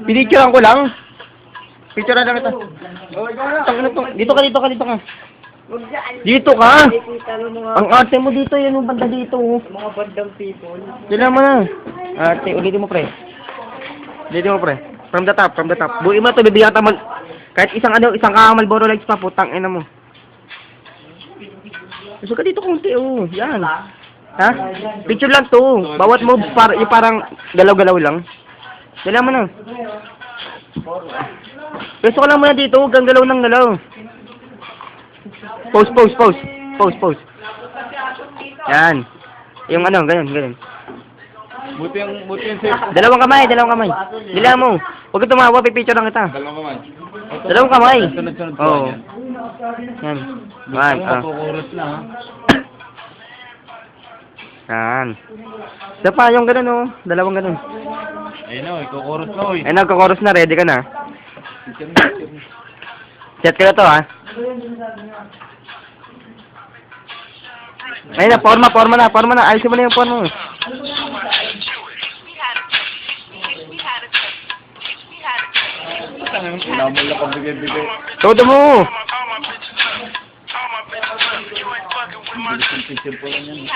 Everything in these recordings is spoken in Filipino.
Pinicturean ko lang. Picturean lang ito. Dito ka. Dito ka. Ang arte mo dito, yan yung banda dito. Mga bandang people. Dila mo na. Arte, ulitin mo pre. From the top. Buuin mo ito, bibigyan ka kahit isang Marlboro Lights pa, putang ina mo. Gusto ka dito konti, oh. Yan. Ha? Picture lang to. Bawat move, parang galaw-galaw lang. Dala mo na. Pwesto ka lang muna dito, huwag kang galaw ng galaw. Pose. Yan. Yung ano, ganyan. Buti yung safe. Dalawang kamay. Dila mo. Huwag kang tumawa, pipicture lang kita. Dalawang kamay. Sunod-sunod Oo. yan. Yan. Gusto mo kukuros na, ha? Yan. Isa pa, yung ganun, oh. Dalawang ganun. Ayun o, kukuros na, oy. Ay, nagkakoros na. Ready ka na. Set ka na to, ha. Ayun na, forma na. Ayusin mo na yung forma mo. Namula ka bigay-bigay. Todo mo. Bilis yung picture po lang yan.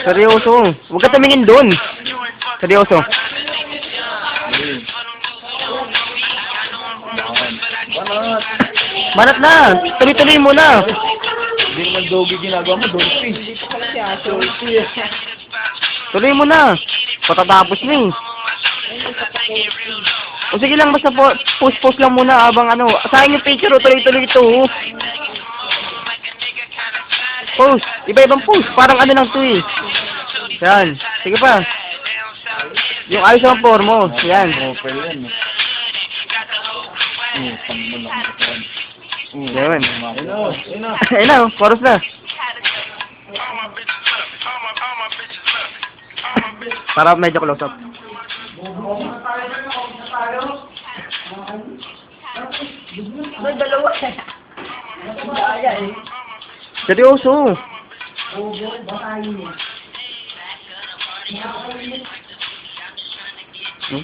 Seryoso. Huwag ka tumingin doon. Seryoso. Banat na. Tuloy-tuloy mo na. Hindi naman doggy ginagawa mo, dolphin. Tuloy mo na. Patatapos na eh. O sige lang, basta post lang muna habang ano. Sayang yung picture, tuloy-tuloy ito. Post. Iba-ibang post. Parang ano lang ito eh. Yan. Sige pa. Yung ayos ang form mo. Yan. Profile yan. Pang mo lang. Yan. Ayun o. Ayun na, chorus na. Para medyo close up. Seryoso.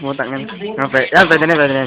Mutang yan. Okay. Yan, pwede na.